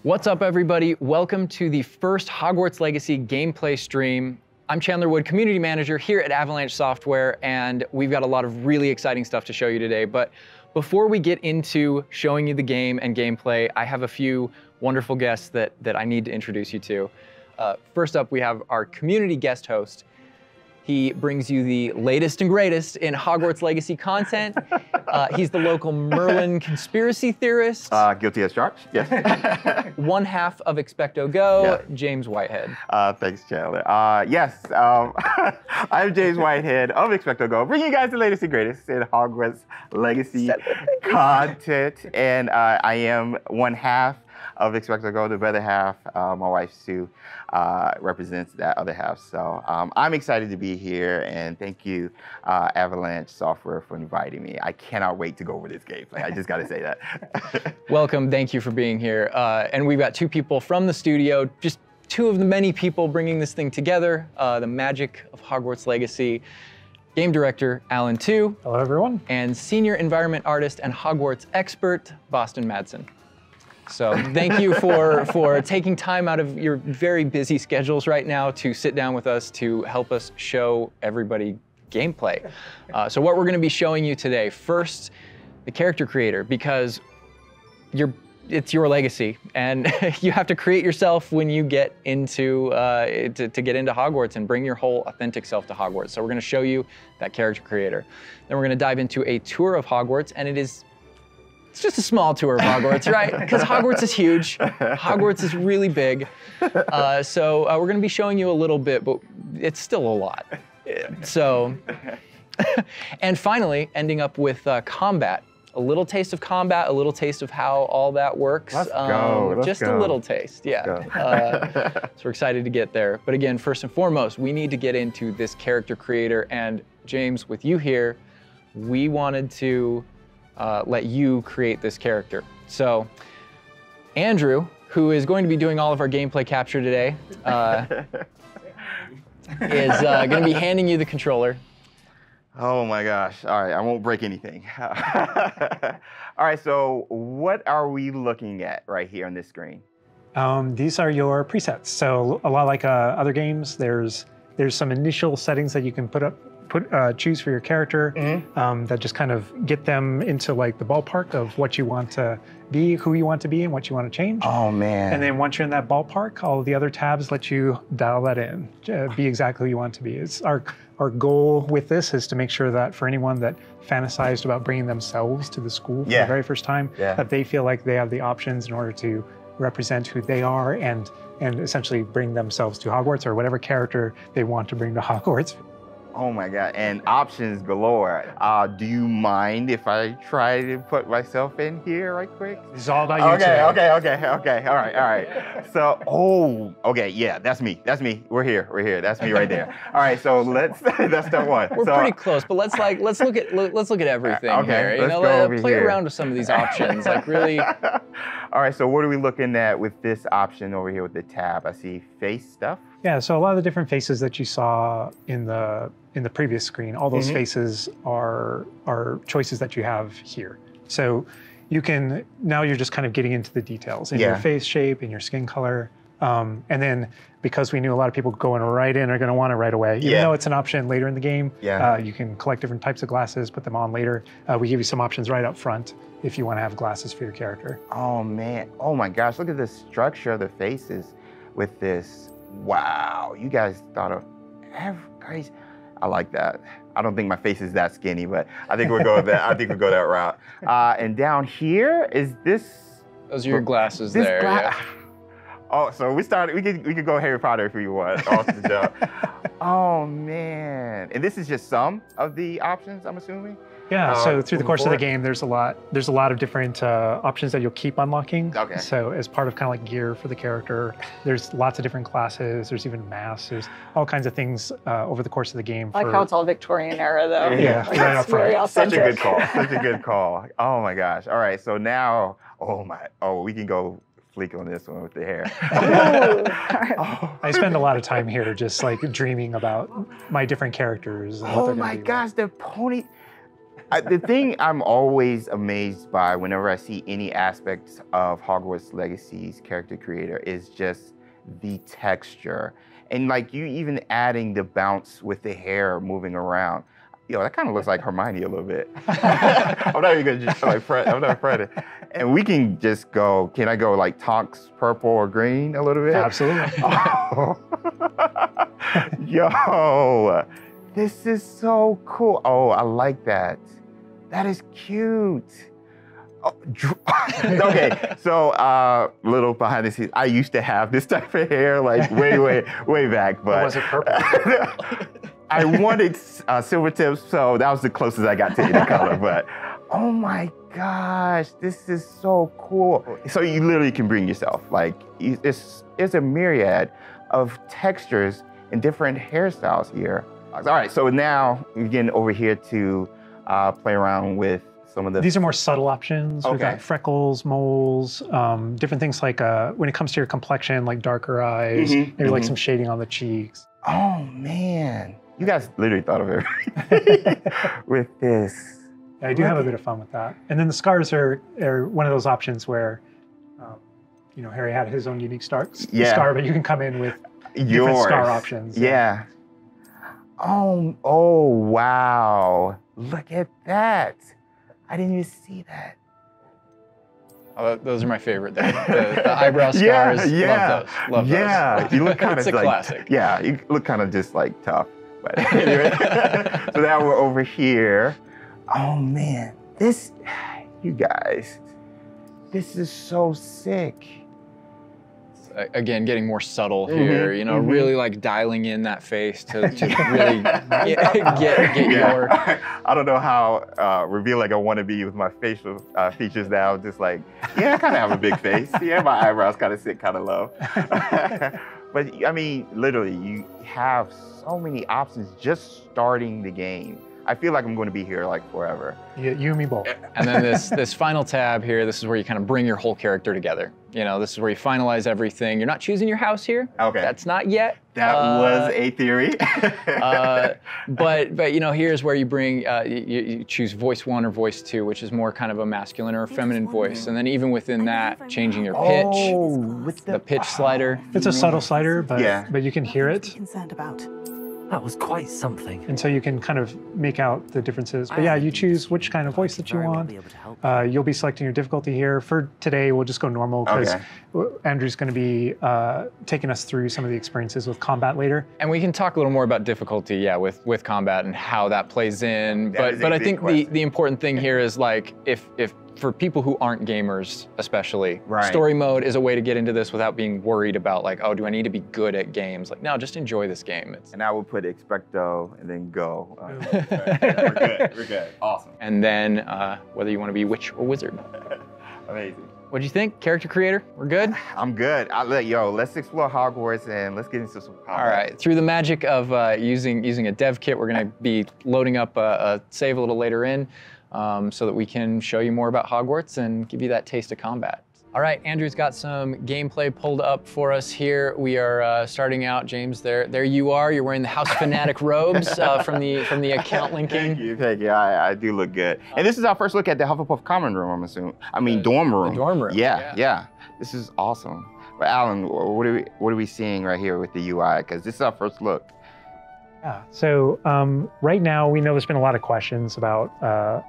What's up, everybody? Welcome to the first Hogwarts Legacy gameplay stream. I'm Chandler Wood, Community Manager here at Avalanche Software, and we've got a lot of really exciting stuff to show you today. But before we get into showing you the game and gameplay, I have a few wonderful guests that I need to introduce you to. First up, we have our community guest host. He brings you the latest and greatest in Hogwarts Legacy content. He's the local Merlin conspiracy theorist. Guilty as charged, yes. One half of Expecto Go, Yeah. James Whitehead. Thanks, Chandler. Yes, I'm James Whitehead of Expecto Go, bringing you guys the latest and greatest in Hogwarts Legacy content. And I am one half of Expecto Go. The other half, my wife Sue, represents that other half. So I'm excited to be here, and thank you, Avalanche Software, for inviting me. I cannot wait to go over this gameplay. I just got to say that. Welcome, thank you for being here. And we've got two people from the studio, just two of the many people bringing this thing together, the magic of Hogwarts Legacy. Game director, Alan Tu. Hello, everyone. And senior environment artist and Hogwarts expert, Boston Madsen. So thank you for taking time out of your very busy schedules right now to sit down with us to help us show everybody gameplay. So what we're going to be showing you today, first, the character creator, because it's your legacy, and you have to create yourself when you get into to get into Hogwarts and bring your whole authentic self to Hogwarts. So we're going to show you that character creator. Then we're going to dive into a tour of Hogwarts, and it's just a small tour of Hogwarts, right? Because Hogwarts is huge. Hogwarts is really big. So we're going to be showing you a little bit, but it's still a lot. So, and finally, ending up with combat. A little taste of combat, a little taste of how all that works. Let's go. Just a little taste, yeah. So we're excited to get there. But again, first and foremost, we need to get into this character creator. And James, with you here, we wanted to let you create this character. So Andrew, who is going to be doing all of our gameplay capture today, is going to be handing you the controller. Oh my gosh. All right, I won't break anything. All right, so what are we looking at right here on this screen? These are your presets. So a lot like other games, there's some initial settings that you can choose for your character that just kind of get them into like the ballpark of what you want to be, who you want to be, and what you want to change. Oh man. And then once you're in that ballpark, all the other tabs let you dial that in, be exactly who you want to be. It's our goal with this is to make sure that for anyone that fantasized about bringing themselves to the school for the very first time, that they feel like they have the options in order to represent who they are and essentially bring themselves to Hogwarts or whatever character they want to bring to Hogwarts. Oh my God, and options galore. Do you mind if I try to put myself in here right quick? This is all about you today. Okay, all right. So, okay, yeah, that's me. We're here, that's me right there. All right, so that's step one. We're pretty close, but let's look at everything here. You know, play around with some of these options, like really. All right, so what are we looking at with this option over here with the tab? I see face stuff. Yeah, so a lot of the different faces that you saw in the previous screen, all those faces are choices that you have here. So now you're just kind of getting into the details in your face shape, in your skin color. And then because we knew a lot of people going right in are going to want it right away, even though it's an option later in the game, you can collect different types of glasses, put them on later. We give you some options right up front if you want to have glasses for your character. Oh man, oh my gosh, look at the structure of the faces with this. Wow, you guys thought of every. I like that. I don't think my face is that skinny, but I think we'll go with that. I think we'll go that route. And down here is this. Those are your glasses there. Yeah. Oh, so we could go Harry Potter if we want. Awesome job. Oh man, and this is just some of the options, I'm assuming. Yeah, so through the course of the game, there's a lot of different options that you'll keep unlocking. Okay. So as part of kind of like gear for the character, there's lots of different classes, there's even masks, there's all kinds of things over the course of the game. I like how it's all Victorian era though. Yeah, like, right up front. Such a good call. Oh my gosh. All right, so now, we can go fleek on this one with the hair. I spend a lot of time here just like dreaming about my different characters. And oh my gosh, the pony. The thing I'm always amazed by whenever I see any aspects of Hogwarts Legacy's character creator is just the texture. And like you even adding the bounce with the hair moving around. Yo, that kind of looks like Hermione a little bit. I'm not even gonna just like Fred. I'm not Fred. And we can just go. Can I go like Tonks purple or green a little bit? Absolutely. Oh. Yo, this is so cool. Oh, I like that. That is cute. Oh, okay, so little behind the scenes. I used to have this type of hair like way back, but was it purple? I wanted silver tips, so that was the closest I got to any color. But oh my gosh, this is so cool. So you literally can bring yourself. Like it's a myriad of textures and different hairstyles here. All right, so now we're getting over here to play around with some of the... These are more subtle options. We've Okay. got freckles, moles, different things like when it comes to your complexion, like darker eyes, maybe like some shading on the cheeks. Oh man, you guys literally thought of everything with this. Yeah, I do have a bit of fun with that. And then the scars are one of those options where, you know, Harry had his own unique scar, but you can come in with different scar options. Yeah. Oh, wow. Look at that. I didn't even see that. Oh, those are my favorite. The eyebrow scars. Yeah. Love those. Yeah. You look kind of It's a like, classic. Yeah, you look kind of just like tough. But anyway, so now we're over here. Oh man, you guys, this is so sick. Again, getting more subtle here, you know, really like dialing in that face to really get your... I don't know how revealing I want to be with my facial features now. Just like, yeah, I kind of have a big face. Yeah, my eyebrows kind of sit kind of low. But I mean, literally, you have so many options just starting the game. I feel like I'm going to be here like forever. You and me both. And then this final tab here, this is where you kind of bring your whole character together. You know, this is where you finalize everything. You're not choosing your house here. Okay. That's not yet. That was a theory. But you know, here's where you bring, you choose voice 1 or voice 2, which is more kind of a masculine or a feminine voice. And then even within that, changing your pitch, with the pitch slider. It's a subtle slider, but Yeah. but you can hear it. Concerned about. That was quite something. And so you can kind of make out the differences. But yeah, you choose which kind of voice that you want. You'll be selecting your difficulty here. For today, we'll just go normal because Andrew's going to be taking us through some of the experiences with combat later. And we can talk a little more about difficulty, yeah, with combat and how that plays in. That is a But I big think question. the important thing here is like if for people who aren't gamers especially, Right. story mode is a way to get into this without being worried about like, oh, do I need to be good at games? Like, no, just enjoy this game. It's, And I will put expecto and then go. We're good. Awesome. and then whether you want to be witch or wizard. Amazing. What'd you think, character creator? We're good? I'm good. Let's explore Hogwarts and let's get into some combat. All right, through the magic of using a dev kit, we're gonna be loading up a save a little later in so that we can show you more about Hogwarts and give you that taste of combat. All right, Andrew's got some gameplay pulled up for us here. We are starting out, James, there you are. You're wearing the House Fanatic robes from the account linking. Thank you. I do look good. And this is our first look at the Hufflepuff common room, I'm assuming. I mean, dorm room. The dorm room. Yeah. This is awesome. But Alan, what are we seeing right here with the UI? Because this is our first look. Yeah. So right now, we know there's been a lot of questions about the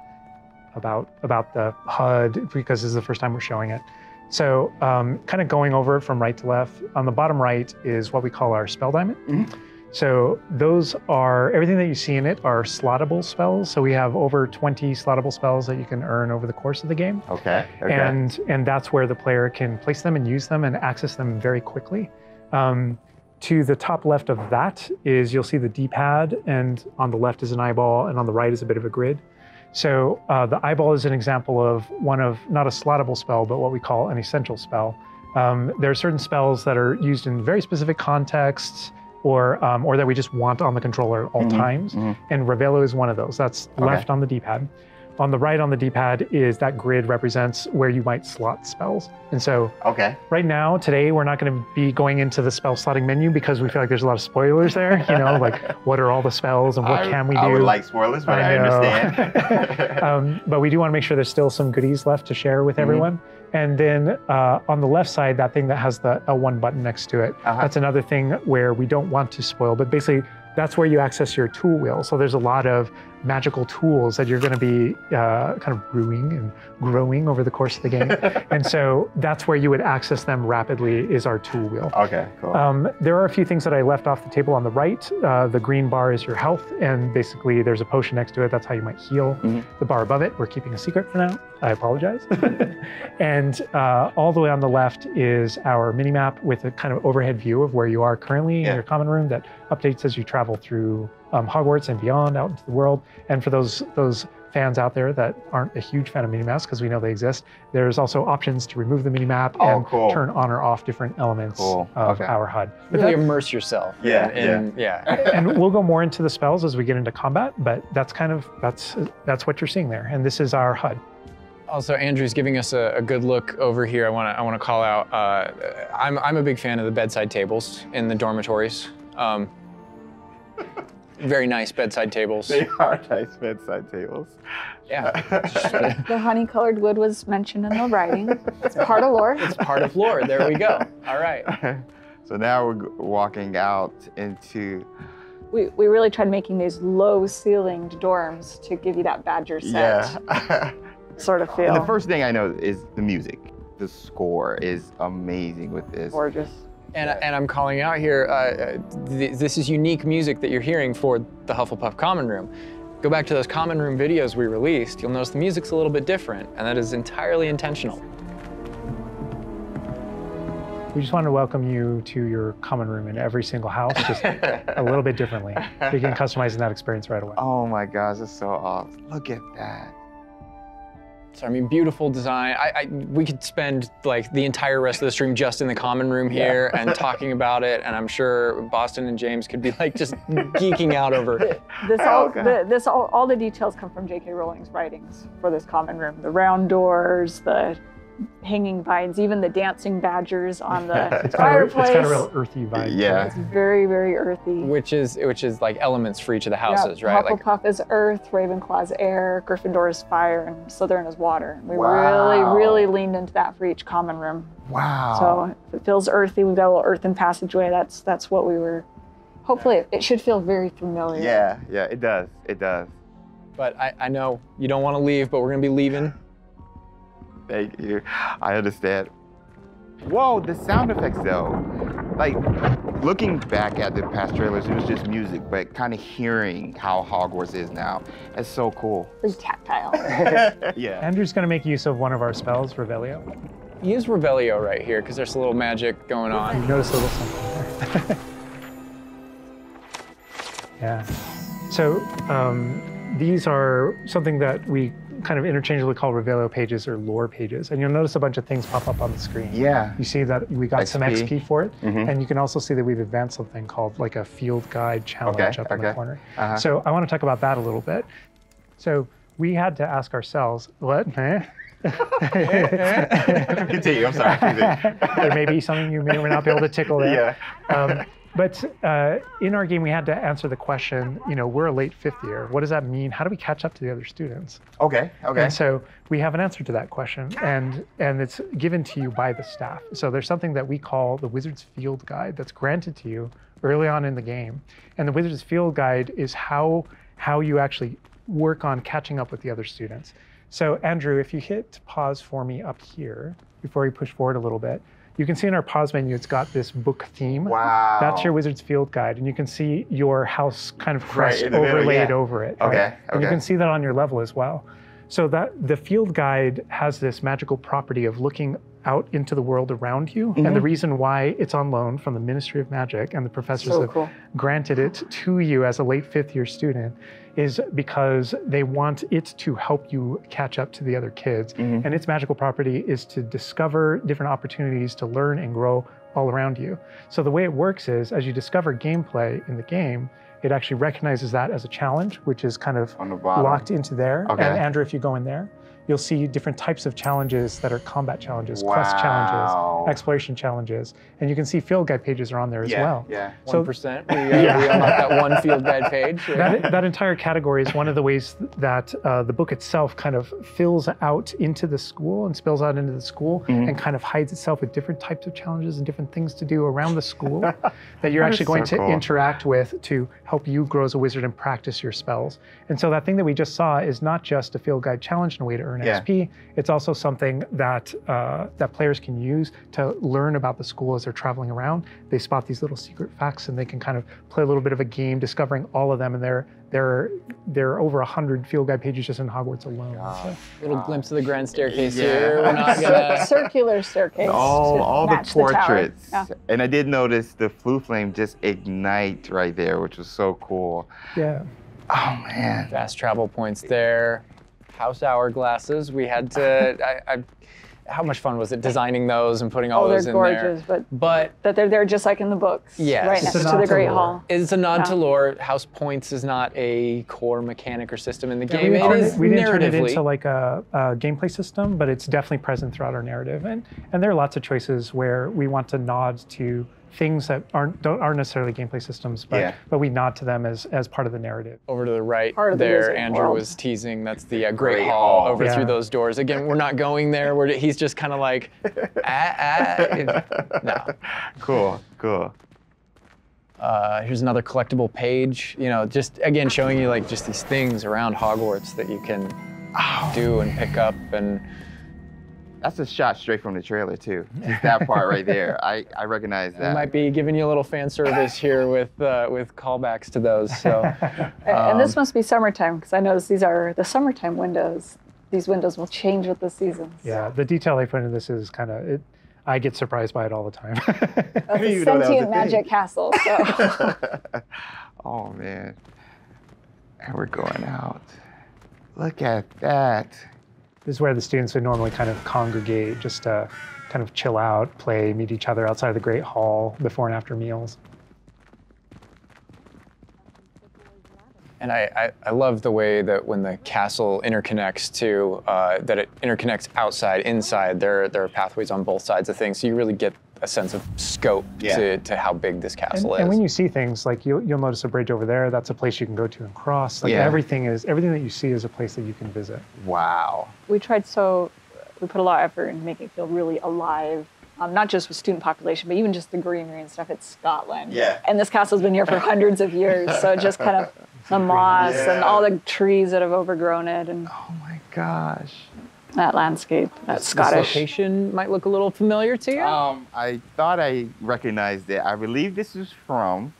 HUD because this is the first time we're showing it. So kind of going over it from right to left, on the bottom right is what we call our spell diamond. So those are, everything that you see in it are slottable spells. So we have over 20 slottable spells that you can earn over the course of the game. Okay. And that's where the player can place them and use them and access them very quickly. To the top left of that is, you'll see the D-pad, and on the left is an eyeball, and on the right is a bit of a grid. So the eyeball is an example of one of, not a slottable spell, but what we call an essential spell. There are certain spells that are used in very specific contexts, or that we just want on the controller at all times. And Revelo is one of those. That's left on the D-pad. On the right on the D-pad is that grid represents where you might slot spells. And so Okay. right now, today, we're not going to be going into the spell slotting menu because we feel like there's a lot of spoilers there. You know, like what are all the spells and what can we do? I would like spoilers, but I know. understand. But we do want to make sure there's still some goodies left to share with everyone. And then on the left side, that thing that has the L1 button next to it, that's another thing where we don't want to spoil, but basically that's where you access your tool wheel. So there's a lot of magical tools that you're going to be kind of brewing and growing over the course of the game. And so that's where you would access them rapidly is our tool wheel. Okay, cool. There are a few things that I left off the table on the right. The green bar is your health, and basically there's a potion next to it. That's how you might heal. The bar above it, we're keeping a secret for now. I apologize. And all the way on the left is our mini map with a kind of overhead view of where you are currently in your common room that updates as you travel through Hogwarts and beyond out into the world. And for those fans out there that aren't a huge fan of minimaps, because we know they exist, there's also options to remove the minimap and turn on or off different elements of our HUD. Really immerse yourself. Yeah. And we'll go more into the spells as we get into combat, but that's kind of that's what you're seeing there. And this is our HUD. Also, Andrew's giving us a good look over here. I want to call out. I'm a big fan of the bedside tables in the dormitories. Very nice bedside tables. They are nice bedside tables. Yeah. The honey-colored wood was mentioned in the writing. It's part of lore. It's part of lore. There we go. All right. So now we're walking out into. We really tried making these low-ceilinged dorms to give you that Badger set sort of feel. And the first thing I know is the music. The score is amazing with this. Gorgeous. And I'm calling out here, this is unique music that you're hearing for the Hufflepuff Common Room. Go back to those Common Room videos we released, you'll notice the music's a little bit different, and that is entirely intentional. We just want to welcome you to your common room in every single house, just a little bit differently. So you can customize that experience right away. Oh my gosh, that's so awesome. Look at that. So I mean, beautiful design. We could spend like the entire rest of the stream just in the common room here and talking about it, and I'm sure Boston and James could be like just geeking out over it. All the details come from J.K. Rowling's writings for this common room. The round doors, the hanging vines, even the dancing badgers on the fireplace. It's got a real earthy vibe. Yeah. It's very, very earthy. Which is like elements for each of the houses, right? Hufflepuff is earth, Ravenclaw is air, Gryffindor is fire, and Slytherin is water. We really leaned into that for each common room. Wow. So it feels earthy. We've got a little earthen passageway. That's what we were. Hopefully, it should feel very familiar. Yeah, it does. It does. But I know you don't want to leave, but we're gonna be leaving. Thank you. I understand. Whoa, the sound effects though. Like, looking back at the past trailers, it was just music, but kind of hearing how Hogwarts is now, it's so cool. Very tactile. Yeah. Andrew's going to make use of one of our spells, Revelio. Use Revelio right here, because there's a little magic going on. You notice a little something there. Yeah. So these are something that we kind of interchangeably call Revelio pages or lore pages. And you'll notice a bunch of things pop up on the screen. Yeah. You see that we got some XP for it. Mm-hmm. And you can also see that we've advanced something called like a field guide challenge up in the corner. Uh-huh. So I want to talk about that a little bit. So we had to ask ourselves, what? Continue, I'm sorry. There may be something you may or may not be able to tickle there. Yeah. But in our game, we had to answer the question, we're a late fifth year. What does that mean? How do we catch up to the other students? Okay. And so we have an answer to that question, and it's given to you by the staff. So there's something that we call the Wizard's Field Guide that's granted to you early on in the game. And the Wizard's Field Guide is how you actually work on catching up with the other students. So Andrew, if you hit pause for me up here, before we push forward a little bit, you can see in our pause menu, it's got this book theme. Wow. That's your Wizard's Field Guide. And you can see your house kind of crest overlaid over it. Okay. And you can see that on your level as well. So that the field guide has this magical property of looking out into the world around you. Mm-hmm. And the reason why it's on loan from the Ministry of Magic and the professors have granted it to you as a late fifth year student is because they want it to help you catch up to the other kids. Mm-hmm. And its magical property is to discover different opportunities to learn and grow all around you. So the way it works is, as you discover gameplay in the game, it actually recognizes that as a challenge, which is kind of On the bottom. locked into there. Okay. And Andrew, if you go in there, you'll see different types of challenges that are combat challenges, quest challenges, Wow. exploration challenges, and you can see field guide pages are on there as well. Yeah. 1%. We unlocked that one field guide page. That entire category is one of the ways that the book itself kind of fills out into the school and spills out into the school and kind of hides itself with different types of challenges and different things to do around the school that you're actually going to interact with to help you grow as a wizard and practice your spells. And so that thing that we just saw is not just a field guide challenge and a way to earn XP. It's also something that that players can use to learn about the school as they're traveling around. They spot these little secret facts and they can kind of play a little bit of a game discovering all of them. And there are over 100 field guide pages just in Hogwarts alone. So. Little glimpse of the grand staircase Yeah. here. We're not gonna. Circular staircase. All the match tower. portraits. Yeah. And I did notice the flue flame just ignite right there, which was so cool. Yeah. Oh man. Fast travel points there. House hourglasses. We had to. How much fun was it designing those and putting all Oh, they're those in gorgeous, there? but that they're there just like in the books. Yes. Right It's next a to nod the to Great lore. Hall. It's a nod to Yeah. lore. House points is not a core mechanic or system in the Yeah, game. It is we didn't turn it narratively. into like a gameplay system, but it's definitely present throughout our narrative. And there are lots of choices where we want to nod to things that aren't necessarily gameplay systems, but we nod to them as part of the narrative. Over to the right Part of the there, Wizarding Andrew World. was teasing. That's the Great Great Hall Hall. over Yeah. through those doors. Again, we're not going there. He's just kind of like, no. Cool. Here's another collectible page. You know, just again showing you like just these things around Hogwarts that you can do and pick up and. That's a shot straight from the trailer too. Just that part right there. I recognize We that. might be giving you a little fan service here with callbacks to those. So And this must be summertime because I noticed these are the summertime windows. These windows will change with the seasons. Yeah, the detail I put into this is kind of, I get surprised by it all the time. That's didn't a even know that was a sentient thing. magic castle. So Oh man. And we're going out. Look at that. This is where the students would normally kind of congregate just to kind of chill out, play, meet each other outside of the Great Hall before and after meals. And I love the way that when the castle interconnects to, that it interconnects outside, inside. There are pathways on both sides of things, so you really get a sense of scope to how big this castle is. And when you see things, like you'll notice a bridge over there, that's a place you can go to and cross. Like everything that you see is a place that you can visit. Wow. we put a lot of effort in making it feel really alive. Not just with student population, but even just the greenery and stuff. It's Scotland. Yeah. And this castle's been here for hundreds of years, so just kind of the moss and all the trees that have overgrown it and Oh my gosh. that landscape, that This Scottish. location might look a little familiar to you. I thought I recognized it. I believe this is from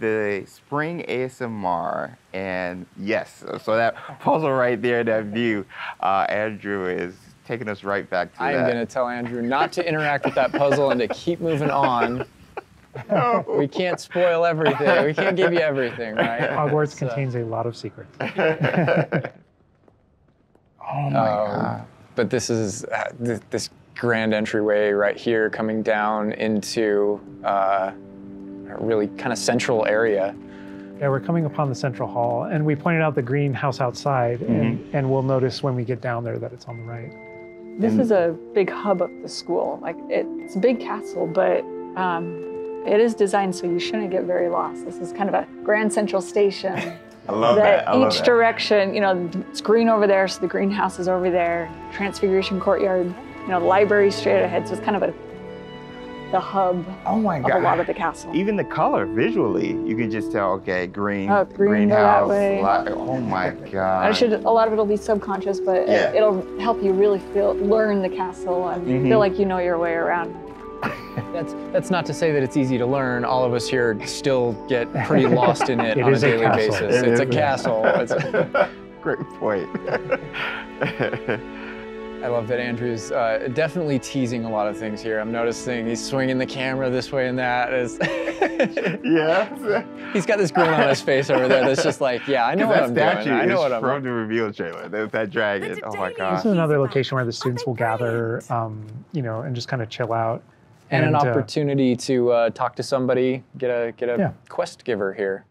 the Spring ASMR. And yes, so that puzzle right there, that view, Andrew is taking us right back to I am that. going to tell Andrew not to interact with that puzzle and to keep moving on. We can't spoil everything. We can't give you everything, right? Hogwarts contains a lot of secrets. Oh my God. But this is this grand entryway right here coming down into a really kind of central area. Yeah, we're coming upon the central hall, and we pointed out the greenhouse outside, and we'll notice when we get down there that it's on the right. This is a big hub of the school. Like it's a big castle, but it is designed so you shouldn't get very lost. This is kind of a grand central station. I love that. I love Each that. direction, it's green over there, so the greenhouse is over there. Transfiguration Courtyard, the library straight ahead. So it's kind of the hub Oh my of God. a lot of the castle. Even the color visually, you can just tell, okay, green, Oh, green, go that greenhouse. way. Oh my God. A lot of it'll be subconscious, but Yeah. it'll help you really learn the castle and feel like you know your way around. That's not to say that it's easy to learn. All of us here still get pretty lost in it It on a is a daily castle. basis. It It's a is. castle. Great point. I love that Andrew's definitely teasing a lot of things here. I'm noticing he's swinging the camera this way and that. Yes. He's got this grin on his face over there that's just like, yeah, I know what That I'm statue doing. I know is what I'm from the reveal trailer. There's that dragon. Oh my This God. is another location where the students will gather, and just kind of chill out. And an opportunity to talk to somebody, get a quest giver here.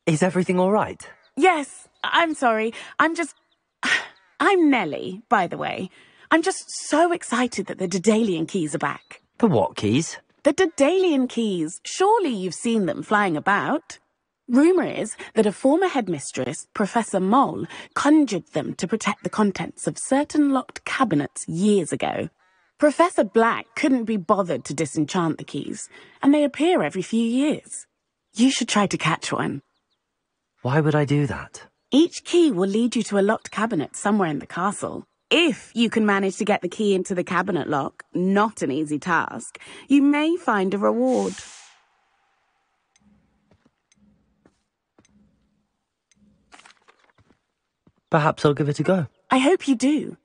Is everything all right? Yes, I'm sorry. I'm Nellie, by the way. I'm just so excited that the Daedalian keys are back. The what keys? The Daedalian keys. Surely you've seen them flying about. Rumour is that a former headmistress, Professor Mole, conjured them to protect the contents of certain locked cabinets years ago. Professor Black couldn't be bothered to disenchant the keys, and they appear every few years. You should try to catch one. Why would I do that? Each key will lead you to a locked cabinet somewhere in the castle. If you can manage to get the key into the cabinet lock, not an easy task, you may find a reward. Perhaps I'll give it a go. I hope you do.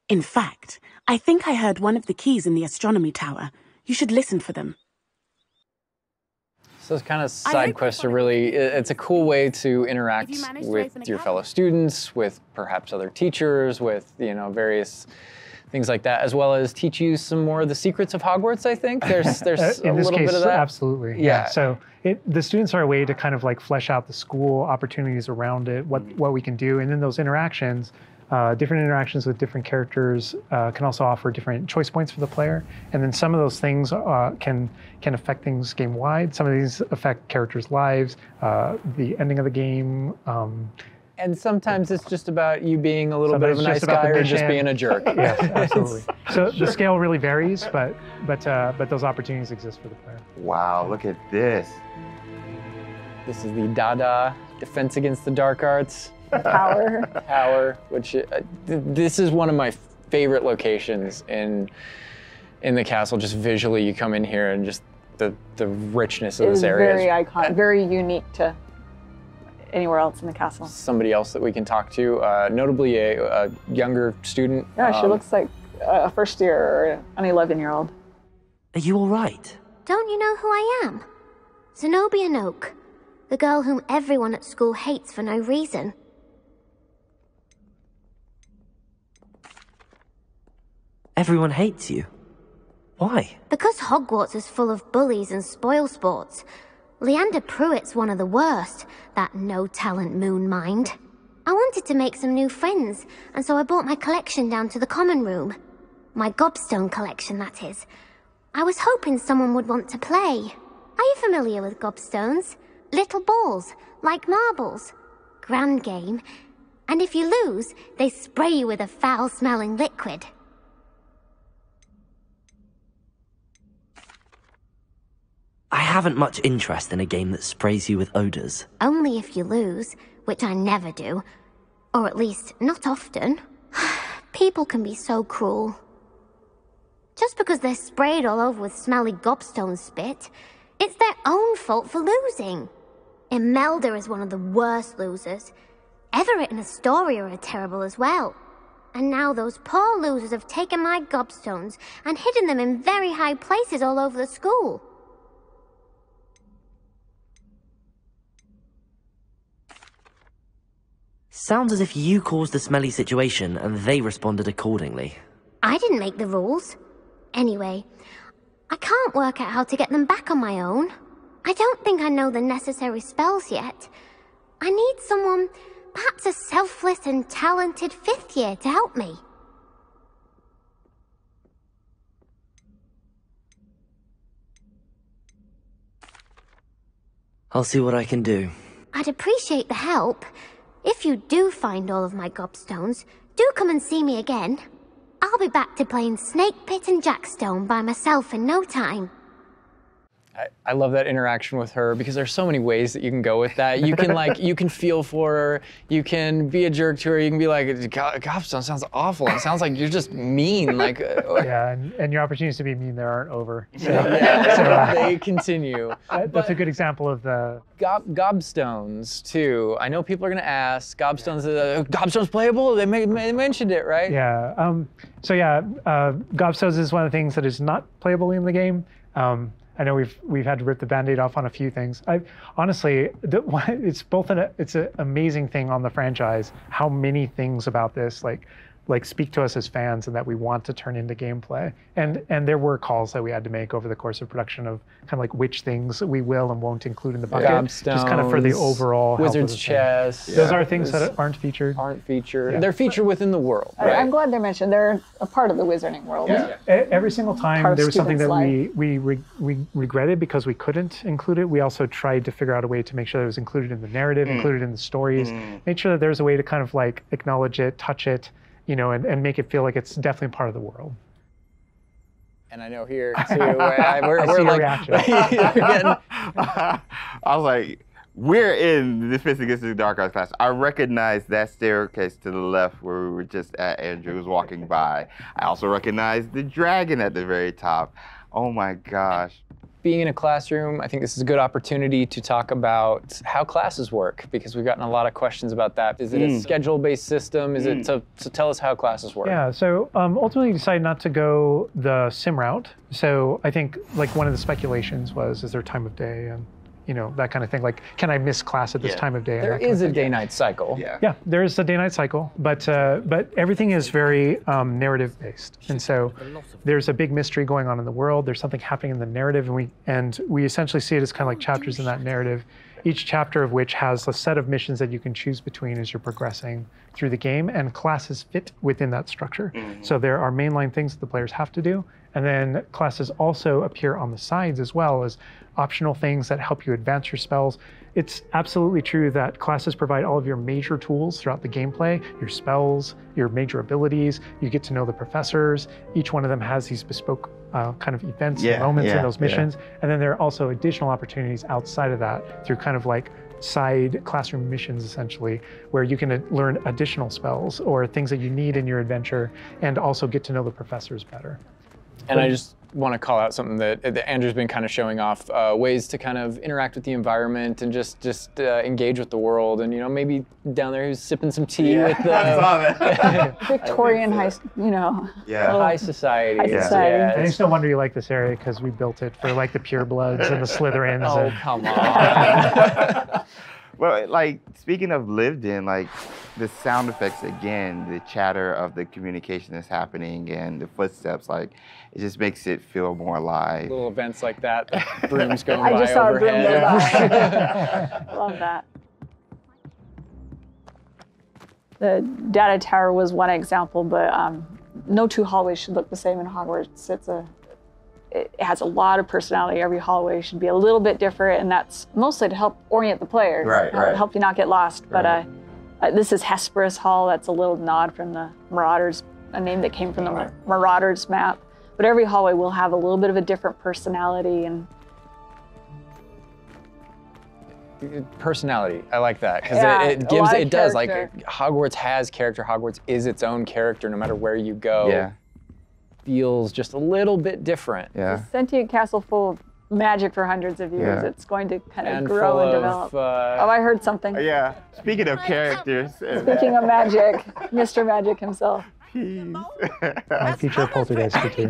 In fact, I think I heard one of the keys in the astronomy tower. You should listen for them. So those kind of side quests are really, it's a cool way to interact with your fellow students, with perhaps other teachers, with, you know, various things like that, as well as teach you some more of the secrets of Hogwarts, I think. There's a little bit of that. Absolutely. Yeah. So the students are a way to kind of like flesh out the school opportunities around it, what we can do. And then those interactions, different interactions with different characters can also offer different choice points for the player. And then some of those things can affect things game-wide. Some of these affect characters' lives, the ending of the game. And sometimes it's just about you being a little bit of a nice guy or just being a jerk. Yes, absolutely. So the scale really varies, but those opportunities exist for the player. Wow, look at this. This is the Dada Defense Against the Dark Arts. Tower. Which this is one of my favorite locations in the castle. Just visually, you come in here and just the richness of this area. Very iconic, very unique to anywhere else in the castle. Somebody else that we can talk to, notably a younger student. Yeah, she looks like a first year or an 11-year-old. Are you all right? Don't you know who I am? Zenobia Noak, the girl whom everyone at school hates for no reason. Everyone hates you. Why? Because Hogwarts is full of bullies and spoilsports. Leander Pruitt's one of the worst, that no-talent moon mind. I wanted to make some new friends, and so I brought my collection down to the common room. My gobstone collection, that is. I was hoping someone would want to play. Are you familiar with gobstones? Little balls, like marbles. Grand game. And if you lose, they spray you with a foul-smelling liquid. I haven't much interest in a game that sprays you with odors. Only if you lose, which I never do. Or at least, not often. People can be so cruel. Just because they're sprayed all over with smelly gobstone spit, it's their own fault for losing. Imelda is one of the worst losers. Everett and Astoria are terrible as well. And now those poor losers have taken my gobstones and hidden them in very high places all over the school. Sounds as if you caused the smelly situation and they responded accordingly. I didn't make the rules. Anyway, I can't work out how to get them back on my own. I don't think I know the necessary spells yet. I need someone, perhaps a selfless and talented 5th year to help me. I'll see what I can do. I'd appreciate the help. If you do find all of my gobstones, do come and see me again. I'll be back to playing Snake Pit and Jackstone by myself in no time. I love that interaction with her because there's so many ways that you can go with that. You can you can feel for her. You can be a jerk to her. You can be like, gobstone sounds awful. It sounds like you're just mean. Yeah, and your opportunities to be mean there aren't over. So, they continue. That's a good example of the gobstones too. I know people are gonna ask, gobstones playable? They mentioned it, right? Yeah. Gobstones is one of the things that is not playable in the game. I know we've had to rip the Band-Aid off on a few things. Honestly, it's an amazing thing on the franchise how many things about this, like like speak to us as fans and that we want to turn into gameplay. And there were calls that we had to make over the course of production of kind of like which things we will and won't include in the bucket, just kind of for the overall Wizard's Chest. Those are things that aren't featured. Yeah. They're featured within the world. Right? I'm glad they're mentioned. They're a part of the wizarding world. Yeah. Every single time there was something that students' we regretted because we couldn't include it. We also tried to figure out a way to make sure that it was included in the narrative, included in the stories, make sure that there's a way to kind of like acknowledge it, touch it, you know, and make it feel like it's definitely part of the world. And I know here too, we're like, I was like, we're in the Defense Against the Dark Arts class. I recognize that staircase to the left where we were just at. Andrew was walking by. I also recognize the dragon at the very top. Oh my gosh. Being in a classroom, I think this is a good opportunity to talk about how classes work, because we've gotten a lot of questions about that. Is it a schedule-based system? Is it, so tell us how classes work. Yeah, so ultimately decided not to go the sim route. So I think like one of the speculations was, is there time of day and you know, that kind of thing. Like, can I miss class at this time of day? There is a day-night cycle. Yeah, there is a day-night cycle, but everything is very narrative-based, and so there's a big mystery going on in the world. There's something happening in the narrative, and we essentially see it as kind of like chapters in that narrative. Each chapter of which has a set of missions that you can choose between as you're progressing through the game, and classes fit within that structure. So there are mainline things that the players have to do, and then classes also appear on the sides as well as optional things that help you advance your spells. It's absolutely true that classes provide all of your major tools throughout the gameplay, your spells, your major abilities. You get to know the professors. Each one of them has these bespoke kind of events and moments in those missions. And then there are also additional opportunities outside of that through kind of like side classroom missions, essentially, where you can learn additional spells or things that you need in your adventure and also get to know the professors better. And I just want to call out something that Andrew's been kind of showing off, ways to kind of interact with the environment and just engage with the world. And, you know, maybe down there he's sipping some tea with the Victorian high society. High society. I just no wonder you like this area because we built it for like the purebloods and the Slytherins. Oh, come on. Well, like, speaking of lived in, like, the sound effects again, the chatter of the communication that's happening and the footsteps, like, it just makes it feel more alive. Little events like that, the brooms going by I just saw overhead. a broom go by. Love that. The data tower was one example, but no two hallways should look the same in Hogwarts. It has a lot of personality. Every hallway should be a little bit different, and that's mostly to help orient the player, help you not get lost. But this is Hesperus Hall. That's a little nod from the Marauders, a name that came from the Marauders map. But every hallway will have a little bit of a different personality and personality. I like that because it does, like, Hogwarts has character. Hogwarts is its own character no matter where you go. Yeah. Feels just a little bit different. Yeah. It's a sentient castle full of magic for hundreds of years. Yeah. It's going to kind of grow and develop. Oh, I heard something. Yeah. Speaking of characters. Speaking of magic, Mr. Magic himself. I feature a poltergeist too.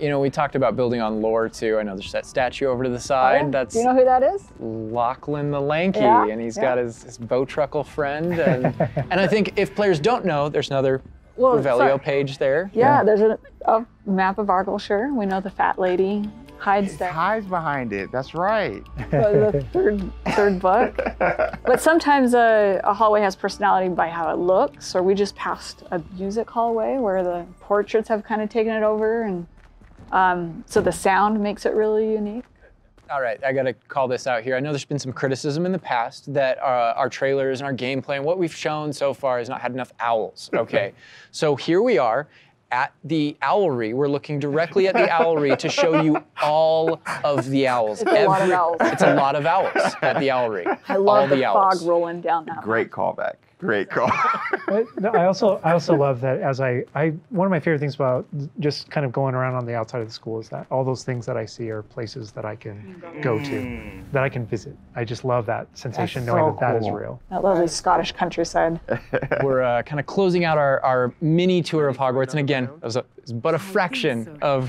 You know, we talked about building on lore too. I know there's that statue over to the side. Oh, yeah? That's Do you know who that is? Lachlan the Lanky, yeah, and he's got his Bowtruckle friend. And I think if players don't know, there's another Revelio page there. Yeah, there's a map of Argyllshire. We know the fat lady hides there. Hides behind it. That's right. The third book. But sometimes a hallway has personality by how it looks, or we just passed a music hallway where the portraits have kind of taken it over, and so the sound makes it really unique. All right, I gotta call this out here. I know there's been some criticism in the past that our trailers and our gameplay and what we've shown so far has not had enough owls. Okay, so here we are at the Owlry. We're looking directly at the Owlry to show you all of the owls. It's a lot of owls. It's a lot of owls at the Owlry. I love the fog rolling down that. Great callback. Great call. No, I also love that as one of my favorite things about just kind of going around on the outside of the school is that all those things that I see are places that I can go to, that I can visit. I just love that sensation knowing that is real. That lovely Scottish countryside. We're kind of closing out our mini tour of Hogwarts. And again, is but a fraction of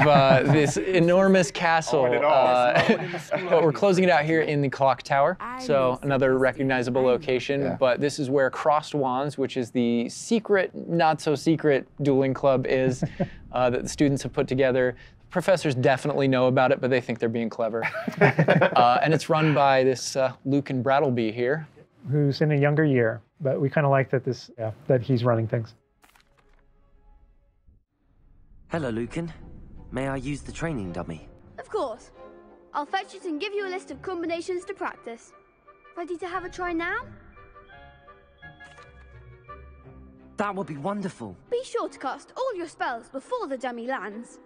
this enormous castle. But we're closing it out here in the clock tower, so another recognizable location. But this is where Crossed Wands, which is the secret, not so secret dueling club is that the students have put together. Professors definitely know about it, but they think they're being clever. And it's run by this Lucan Brattleby here, who's in a younger year, but we kind of like that that he's running things. Hello, Lucan. May I use the training dummy? Of course. I'll fetch it and give you a list of combinations to practice. Ready to have a try now? That would be wonderful. Be sure to cast all your spells before the dummy lands.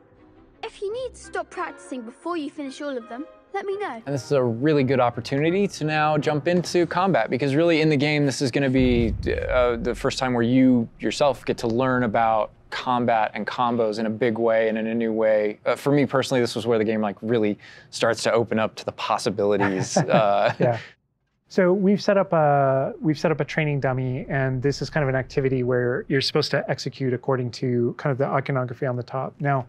If you need to stop practicing before you finish all of them, let me know. And this is a really good opportunity to now jump into combat, because really in the game, this is going to be the first time where you yourself get to learn about combat and combos in a big way and in a new way. For me personally, this was where the game really starts to open up to the possibilities. Yeah. So we've set up a training dummy, and this is kind of an activity where you're supposed to execute according to kind of the iconography on the top. Now,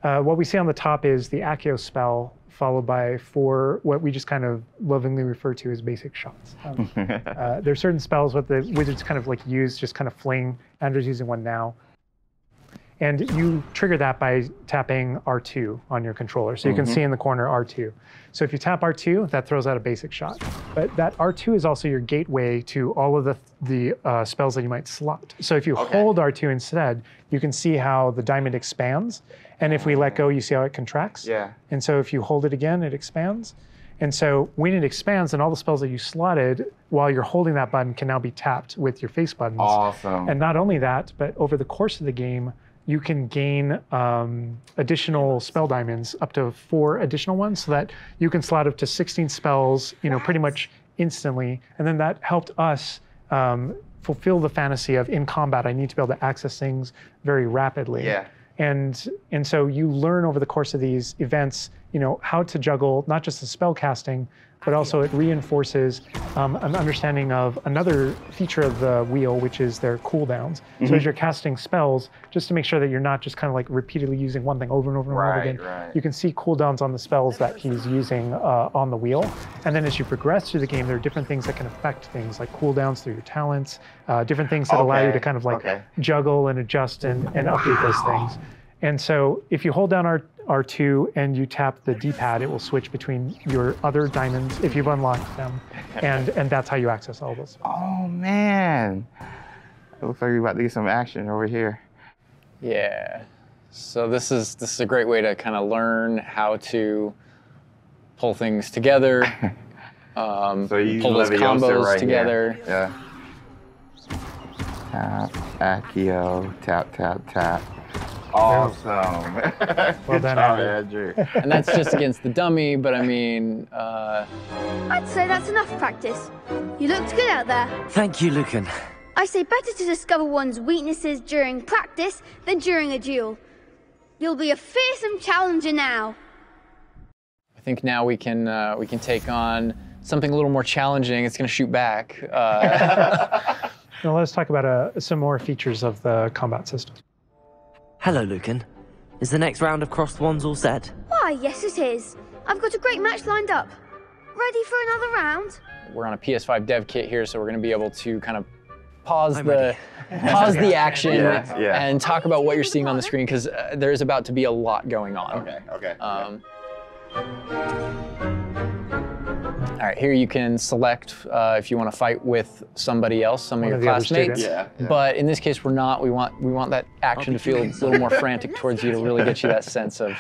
what we see on the top is the Accio spell, followed by 4 what we just kind of lovingly refer to as basic shots. There's certain spells what the wizards kind of use, just kind of fling. Andrew's using one now. And you trigger that by tapping R2 on your controller. So you can see in the corner R2. So if you tap R2, that throws out a basic shot. But that R2 is also your gateway to all of the spells that you might slot. So if you hold R2 instead, you can see how the diamond expands. And if we let go, you see how it contracts. Yeah. And so if you hold it again, it expands. And so when it expands, then all the spells that you slotted while you're holding that button can now be tapped with your face buttons. Awesome. And not only that, but over the course of the game, you can gain additional spell diamonds, up to 4 additional ones, so that you can slot up to 16 spells, pretty much instantly. And then that helped us fulfill the fantasy of in combat, I need to be able to access things very rapidly. Yeah. And so you learn over the course of these events, how to juggle not just the spell casting, but also it reinforces an understanding of another feature of the wheel, which is their cooldowns. So as you're casting spells, just to make sure that you're not just kind of repeatedly using one thing over and over and over again, you can see cooldowns on the spells that he's using on the wheel. And then as you progress through the game, there are different things that can affect things, like cooldowns through your talents, different things that allow you to kind of juggle and adjust and update those things. And so if you hold down R2 and you tap the D-pad, it will switch between your other diamonds if you've unlocked them. And that's how you access all those. Oh, man. It looks like we're about to get some action over here. Yeah. So this is a great way to kind of learn how to pull things together, so you pull those combos right together. Here. Yeah. Tap, Accio, tap, tap, tap. Awesome. Well done, Andrew. And that's just against the dummy, but I mean... I'd say that's enough practice. You looked good out there. Thank you, Lucan. I say better to discover one's weaknesses during practice than during a duel. You'll be a fearsome challenger now. I think now we can take on something a little more challenging. It's going to shoot back. Now let's talk about some more features of the combat system. Hello, Lucan. Is the next round of Crossed Wands all set? Why, yes it is. I've got a great match lined up. Ready for another round? We're on a PS5 dev kit here, so we're going to be able to kind of pause the action and talk about what you're seeing on the screen, because there is about to be a lot going on. Okay. All right, here you can select if you want to fight with somebody else, some of your classmates. But in this case, we're not. We want that action to feel a little more frantic towards you to really get you that sense of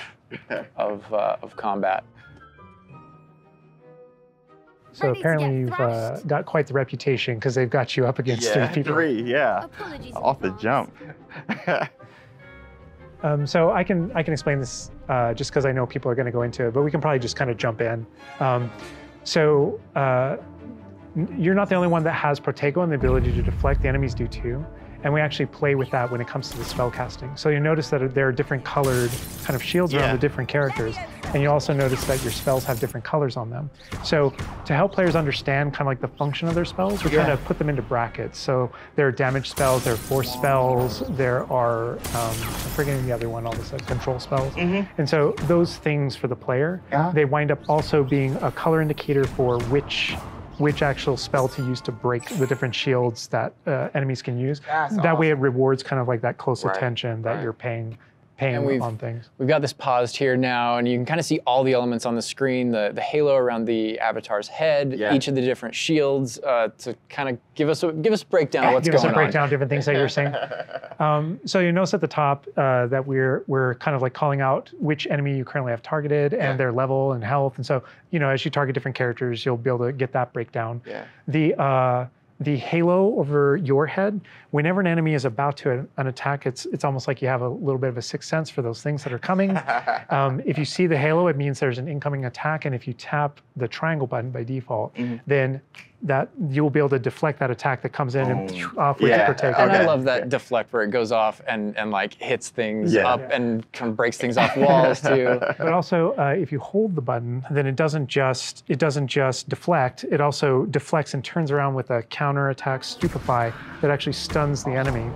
combat. So apparently you've got quite the reputation, because they've got you up against 3 people. 3, off the jump. So I can explain this just because I know people are going to go into it, but we can probably just kind of jump in. So you're not the only one that has Protego and the ability to deflect. The enemies do too. And we actually play with that when it comes to the spell casting. So you notice that there are different colored kind of shields around the different characters. And you'll also notice that your spells have different colors on them. So to help players understand kind of like the function of their spells, we're trying to put them into brackets. So there are damage spells, there are force spells, there are, I'm forgetting the other one, all this control spells. And so those things for the player, they wind up also being a color indicator for which actual spell to use to break the different shields that enemies can use. That way it rewards kind of like that close attention that you're paying on things. We've got this paused here now, and you can kind of see all the elements on the screen, the halo around the avatar's head, each of the different shields, to kind of give us a breakdown of what's going on. Give us a breakdown of different things that you're saying. So you notice at the top that we're kind of like calling out which enemy you currently have targeted and their level and health. And so, as you target different characters, you'll be able to get that breakdown. The halo over your head, whenever an enemy is about to an attack, it's almost like you have a little bit of a sixth sense for those things that are coming. If you see the halo, it means there's an incoming attack, and if you tap the triangle button by default, then that you'll be able to deflect that attack that comes in and off with the protect. And I love that deflect where it goes off and like hits things up and kind of breaks things off walls too. But also, if you hold the button, then it doesn't just deflect. It also deflects and turns around with a counter attack stupefy that actually stuns the enemy.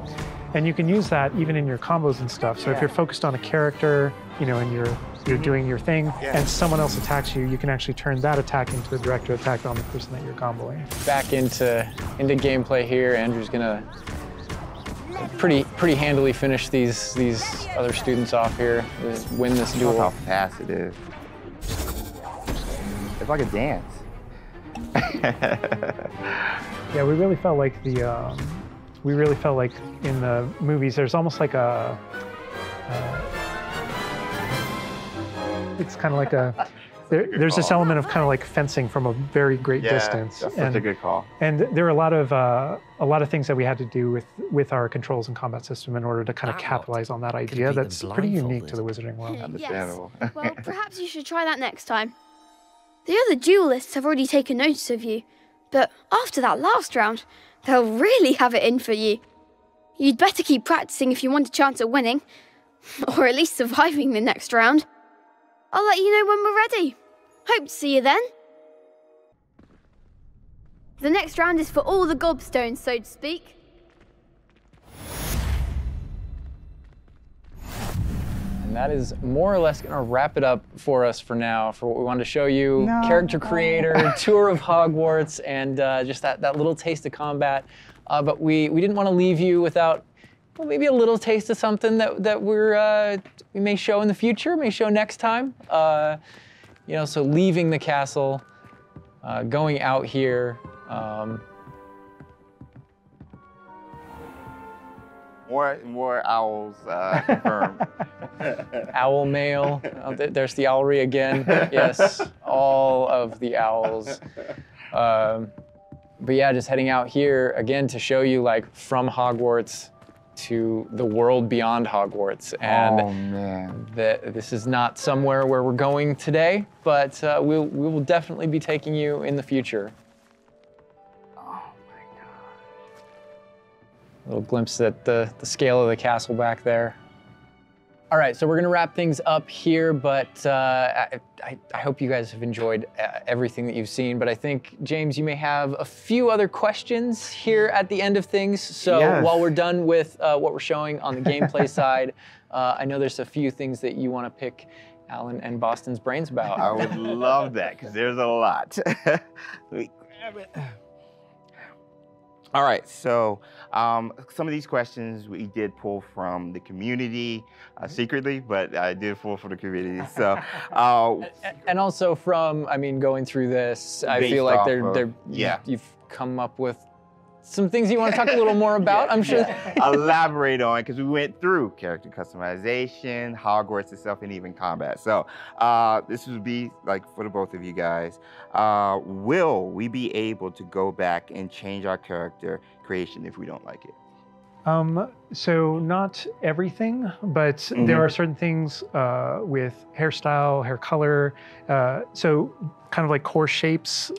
And you can use that even in your combos and stuff. So if you're focused on a character, and you're doing your thing, and someone else attacks you, you can actually turn that attack into a direct attack on the person that you're comboing. Back into gameplay here. Andrew's gonna pretty handily finish these other students off here, win this duel. How fast it is. It's like a dance. Yeah, we really felt like in the movies, there's almost like a. It's kind of like there's this element of kind of like fencing from a very great distance. That's such a good call. And there are a lot of things that we had to do with our controls and combat system in order to kind of capitalize on that idea that's pretty unique to the Wizarding world. Understandable. Yes. Well, perhaps you should try that next time. The other duelists have already taken notice of you, but after that last round, they'll really have it in for you. You'd better keep practicing if you want a chance at winning, or at least surviving the next round. I'll let you know when we're ready. Hope to see you then. The next round is for all the gobstones, so to speak. And that is more or less going to wrap it up for us for now, for what we wanted to show you. Character creator, tour of Hogwarts, and just that little taste of combat. But we didn't want to leave you without maybe a little taste of something that we may show in the future, may show next time. So leaving the castle, going out here. More owls confirmed. Owl mail. There's the owlry again. Yes, all of the owls. But yeah, just heading out here again to show you like from Hogwarts to the world beyond Hogwarts. And this is not somewhere where we're going today, but we will definitely be taking you in the future. A little glimpse at the scale of the castle back there. All right, so we're gonna wrap things up here, but I hope you guys have enjoyed everything that you've seen, but I think, James, you may have a few other questions here at the end of things. So while we're done with what we're showing on the gameplay side, I know there's a few things that you wanna pick Alan and Boston's brains about. I would love that, because there's a lot. Let me grab it. All right, so some of these questions we did pull from the community secretly, but I did pull from the community. So, and also from, going through this, I feel like you've come up with some things you want to talk a little more about, I'm sure. Elaborate on, because we went through character customization, Hogwarts itself, and even combat. So this would be like for the both of you guys. Will we be able to go back and change our character creation if we don't like it? So not everything, but there are certain things with hairstyle, hair color, so kind of like core shapes,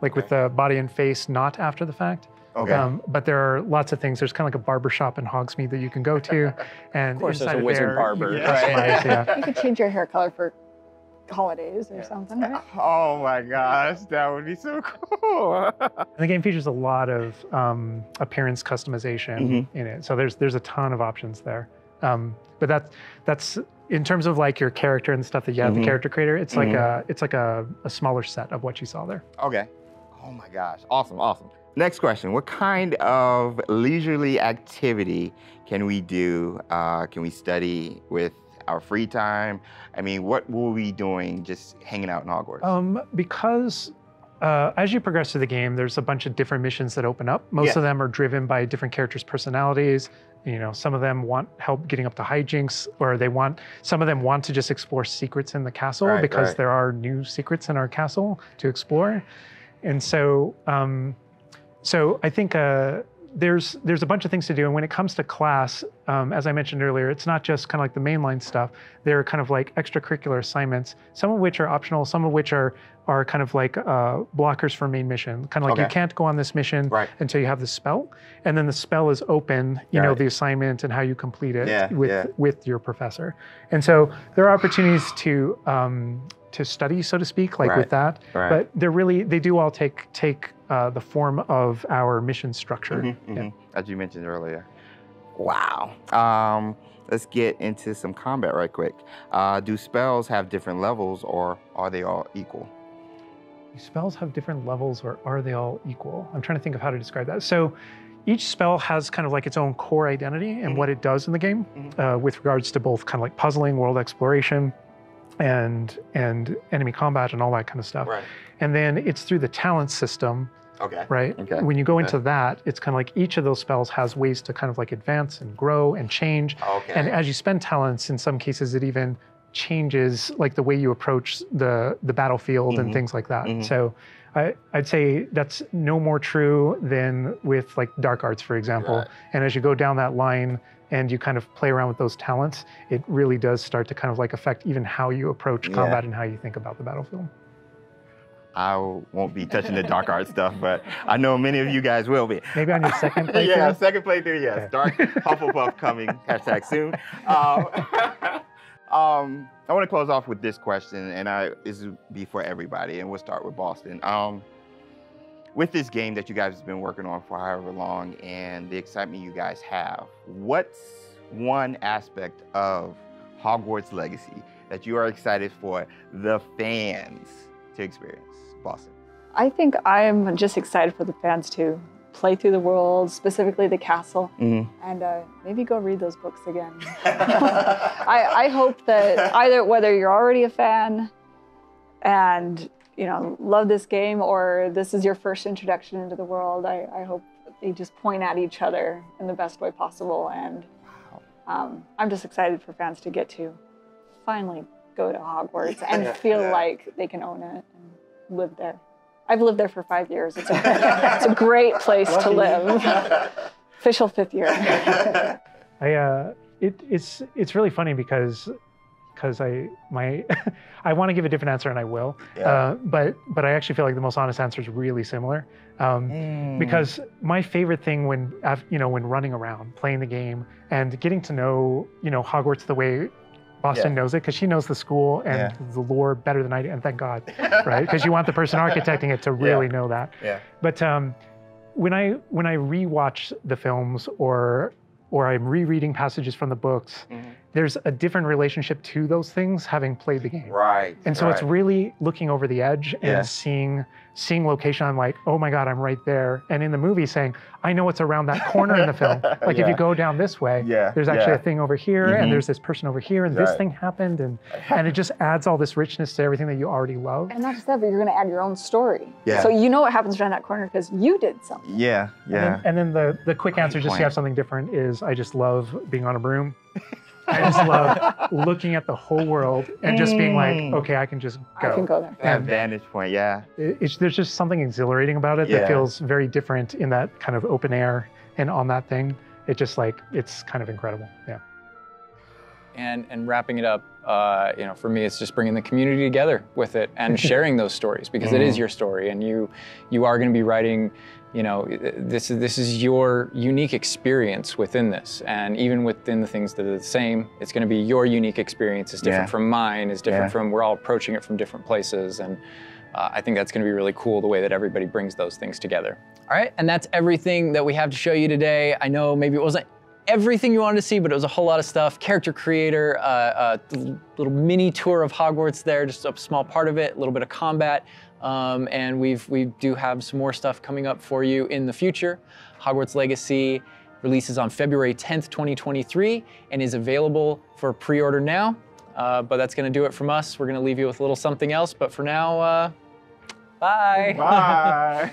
like with the body and face, not after the fact. But there are lots of things. There's kind of like a barber shop in Hogsmeade that you can go to. And of course, there's a of wizard there, barber. Right? You could change your hair color for holidays or something, right? Oh my gosh, that would be so cool. And the game features a lot of appearance customization in it. So there's a ton of options there. But that's in terms of like your character and the stuff that you have, the character creator, it's like a smaller set of what you saw there. Okay. Oh my gosh, awesome, awesome. Next question, what kind of leisurely activity can we do? Can we study with our free time? I mean, what will we be doing just hanging out in Hogwarts? Because as you progress through the game, there's a bunch of different missions that open up. Most of them are driven by different characters' personalities. You know, some of them want help getting up to hijinks, or some of them want to just explore secrets in the castle because there are new secrets in our castle to explore. And so, so I think there's a bunch of things to do. And when it comes to class, as I mentioned earlier, it's not just kind of like the mainline stuff. There are kind of like extracurricular assignments, some of which are optional, some of which are kind of like blockers for main mission. Kind of like you can't go on this mission until you have the spell. And then the spell is open, you know, the assignment and how you complete it with your professor. And so there are opportunities to study, so to speak, like with that. But they do all take the form of our mission structure. As you mentioned earlier. Wow. Let's get into some combat right quick. Do spells have different levels, or are they all equal? Do spells have different levels, or are they all equal? I'm trying to think of how to describe that. So each spell has kind of like its own core identity and what it does in the game with regards to both kind of like puzzling, world exploration, and enemy combat and all that kind of stuff. And then it's through the talent system, right? When you go into that, it's kind of like each of those spells has ways to kind of like advance and grow and change. And as you spend talents, in some cases, it even changes like the way you approach the battlefield and things like that. So I'd say that's no more true than with like dark arts, for example. And as you go down that line and you kind of play around with those talents, it really does start to kind of like affect even how you approach combat and how you think about the battlefield. I won't be touching the dark art stuff, but I know many of you guys will be. Maybe on your second playthrough? Second playthrough, yes. Okay. Dark Hufflepuff coming, #soon. I want to close off with this question, and this will be for everybody, and we'll start with Boston. With this game that you guys have been working on for however long and the excitement you guys have, what's one aspect of Hogwarts Legacy that you are excited for the fans to experience? Boston. I think I'm just excited for the fans to play through the world, specifically the castle, and maybe go read those books again. I hope that whether you're already a fan and love this game, or this is your first introduction into the world, I hope they just point at each other in the best way possible. And I'm just excited for fans to get to finally go to Hogwarts and feel like they can own it and live there. I've lived there for 5 years. It's a great place to live. Official 5th year. It's really funny because I want to give a different answer, and I will. But I actually feel like the most honest answer is really similar. Because my favorite thing when running around, playing the game, and getting to know Hogwarts the way Boston knows it, because she knows the school and the lore better than I do, and thank God, right? Because you want the person architecting it to really know that. But when I rewatch the films or I'm rereading passages from the books, there's a different relationship to those things having played the game. And so it's really looking over the edge and seeing location. I'm like, oh my God, I'm right there. And in the movie saying, I know what's around that corner in the film. Like if you go down this way, there's actually a thing over here, and there's this person over here, and this thing happened, and it just adds all this richness to everything that you already love. And not just that, but you're gonna add your own story. So you know what happens around that corner because you did something. And then the quick answer, just to have something different, is I just love being on a broom. I just love looking at the whole world and just being like, okay, I can just go. I can go there. That vantage point, there's just something exhilarating about it that feels very different in that kind of open air and on that thing. It just it's kind of incredible. And wrapping it up, you know, for me, it's just bringing the community together with it and sharing those stories, because it is your story, and you are going to be writing. You know, this is your unique experience within this, and even within the things that are the same, it's going to be your unique experience. It's different from mine. It's different from. We're all approaching it from different places, and I think that's going to be really cool, the way that everybody brings those things together. All right, and that's everything that we have to show you today. I know maybe it wasn't everything you wanted to see, but it was a whole lot of stuff. Character creator, a little mini tour of Hogwarts there, just a small part of it, a little bit of combat. And we do have some more stuff coming up for you in the future. Hogwarts Legacy releases on February 10th, 2023, and is available for pre-order now. But that's going to do it from us. We're going to leave you with a little something else, but for now, bye. Bye.